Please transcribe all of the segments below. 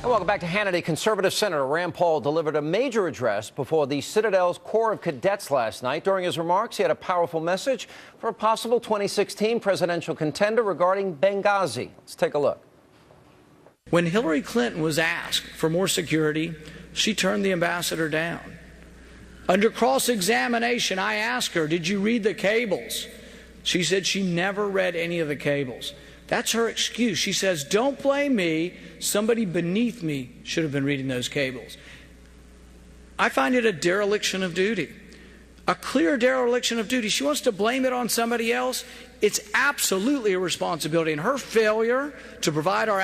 And welcome back to Hannity. Conservative Senator Rand Paul delivered a major address before the Citadel's Corps of Cadets last night. During his remarks, he had a powerful message for a possible 2016 presidential contender regarding Benghazi. Let's take a look. When Hillary Clinton was asked for more security, she turned the ambassador down. Under cross-examination, I asked her, "Did you read the cables?" She said she never read any of the cables. That's her excuse. She says, "Don't blame me. Somebody beneath me should have been reading those cables." I find it a dereliction of duty, a clear dereliction of duty. She wants to blame it on somebody else. It's absolutely a responsibility. And her failure to provide our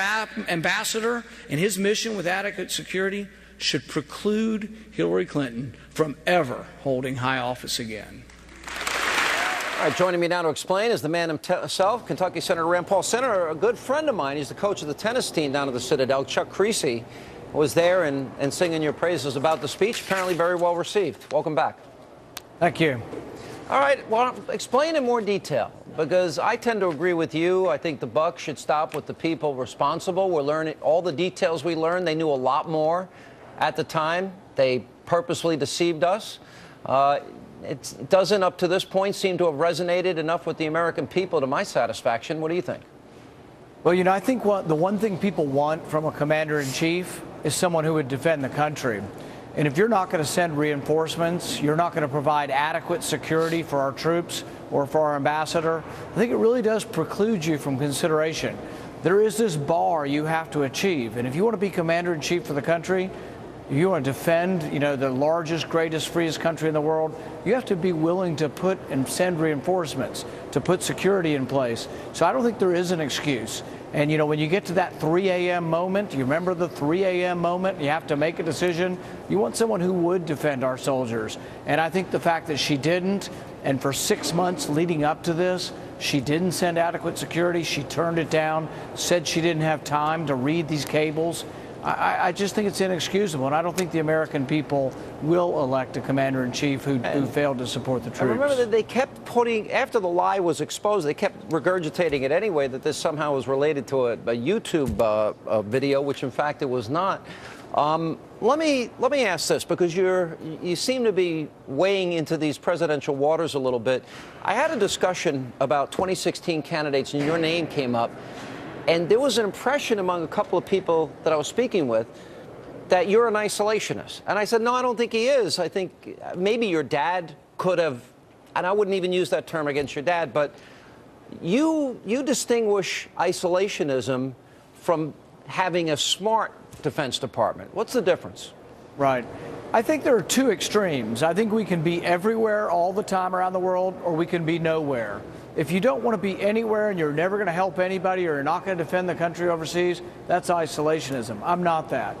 ambassador and his mission with adequate security should preclude Hillary Clinton from ever holding high office again. All right, joining me now to explain is the man himself, Kentucky Senator Rand Paul. Senator, a good friend of mine, he's the coach of the tennis team down at the Citadel, Chuck Creasy, was there and singing your praises about the speech. Apparently very well received. Welcome back. Thank you. All right, well, explain in more detail, because I tend to agree with you. I think the buck should stop with the people responsible. We're learning all the details we learned. They knew a lot more at the time. They purposely deceived us. It doesn't, up to this point, seem to have resonated enough with the American people to my satisfaction. What do you think? Well, you know, I think the one thing people want from a commander-in-chief is someone who would defend the country. And if you're not going to send reinforcements, you're not going to provide adequate security for our troops or for our ambassador, I think it really does preclude you from consideration. There is this bar you have to achieve. And if you want to be commander-in-chief for the country, if you want to defend, the largest, greatest, freest country in the world, you have to be willing to put and send reinforcements, to put security in place. So I don't think there is an excuse. And, when you get to that 3 a.m. moment, you remember the 3 a.m. moment, you have to make a decision. You want someone who would defend our soldiers. And I think the fact that she didn't, and for 6 months leading up to this, she didn't send adequate security. She turned it down, said she didn't have time to read these cables. I just think it's inexcusable, and I don't think the American people will elect a commander-in-chief who failed to support the troops. I remember that they kept putting, after the lie was exposed, they kept regurgitating it anyway, that this somehow was related to a YouTube video, which in fact it was not. Let me ask this, because you seem to be weighing into these presidential waters a little bit. I had a discussion about 2016 candidates, and your name came up. And there was an impression among a couple of people that I was speaking with that you're an isolationist. And I said, no, I don't think he is. I think maybe your dad could have, and I wouldn't even use that term against your dad, but you distinguish isolationism from having a smart Defense Department. What's the difference? Right. I think there are two extremes. I think we can be everywhere all the time around the world, or we can be nowhere. If you don't want to be anywhere and you're never going to help anybody, or you're not going to defend the country overseas, that's isolationism. I'm not that.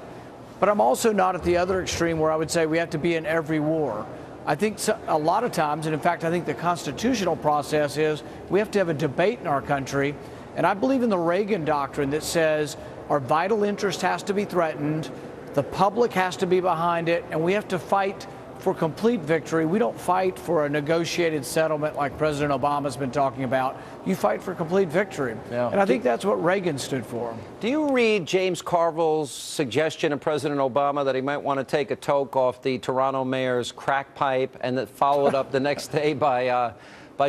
But I'm also not at the other extreme where I would say we have to be in every war. I think a lot of times, and in fact, I think the constitutional process is we have to have a debate in our country. And I believe in the Reagan doctrine that says our vital interest has to be threatened, the public has to be behind it, and we have to fight for complete victory. We don't fight for a negotiated settlement like President Obama's been talking about. You fight for complete victory. Yeah. And I think that's what Reagan stood for. Do you read James Carville's suggestion of President Obama that he might want to take a toke off the Toronto mayor's crack pipe, and that followed up the next day by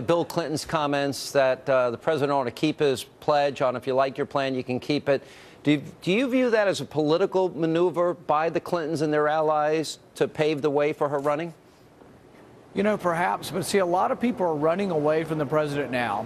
Bill Clinton's comments that the president ought to keep his pledge on, if you like your plan, you can keep it? Do you view that as a political maneuver by the Clintons and their allies to pave the way for her running? Perhaps. But see, a lot of people are running away from the president now.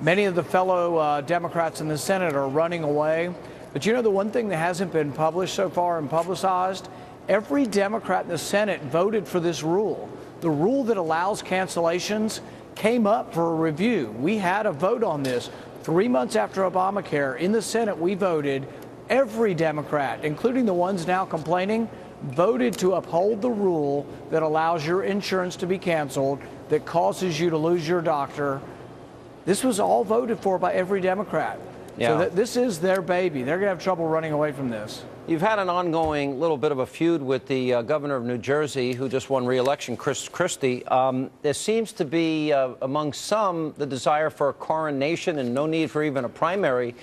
Many of the fellow Democrats in the Senate are running away. But the one thing that hasn't been published so far and publicized, every Democrat in the Senate voted for this rule. The rule that allows cancellations came up for a review. We had a vote on this. 3 months after Obamacare, in the Senate, we voted. Every Democrat, including the ones now complaining, voted to uphold the rule that allows your insurance to be canceled, that causes you to lose your doctor. This was all voted for by every Democrat. Yeah. So this is their baby. They're going to have trouble running away from this. You've had an ongoing little bit of a feud with the governor of New Jersey, who just won re-election, Chris Christie. There seems to be, among some, the desire for a coronation and no need for even a primary.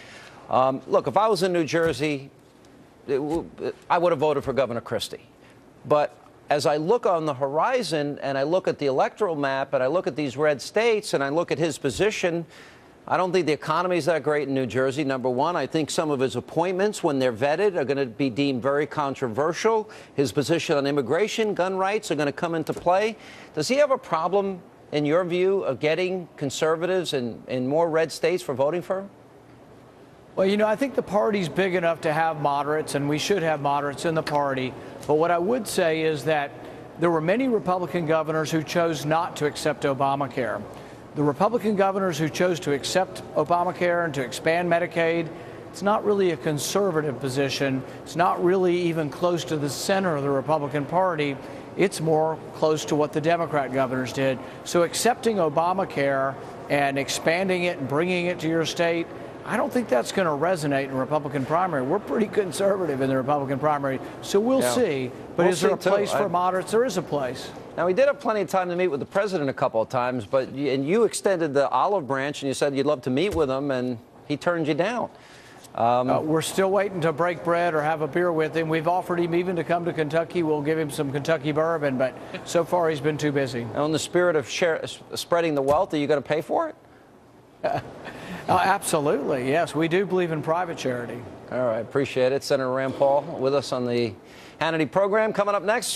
Look, if I was in New Jersey, I would have voted for Governor Christie. But as I look on the horizon and I look at the electoral map and I look at these red states and I look at his position, I don't think the economy is that great in New Jersey, number one. I think some of his appointments, when they're vetted, are going to be deemed very controversial. His position on immigration, gun rights are going to come into play. Does he have a problem, in your view, of getting conservatives in more red states for voting for him? Well, you know, I think the party's big enough to have moderates, and we should have moderates in the party. But what I would say is that there were many Republican governors who chose not to accept Obamacare. The Republican governors who chose to accept Obamacare and to expand Medicaid, it's not really a conservative position. It's not really even close to the center of the Republican Party. It's more close to what the Democrat governors did. So accepting Obamacare and expanding it and bringing it to your state, I don't think that's going to resonate in the Republican primary. We're pretty conservative in the Republican primary, so we'll see. But is there a place for moderates? There is a place. Now, we did have plenty of time to meet with the president a couple of times, but you extended the olive branch and you said you'd love to meet with him, and he turned you down. We're still waiting to break bread or have a beer with him. We've offered him even to come to Kentucky. We'll give him some Kentucky bourbon, but so far he's been too busy. In the spirit of spreading the wealth, are you going to pay for it? Absolutely, yes. We do believe in private charity. All right, appreciate it. Senator Rand Paul with us on the Hannity program. Coming up next.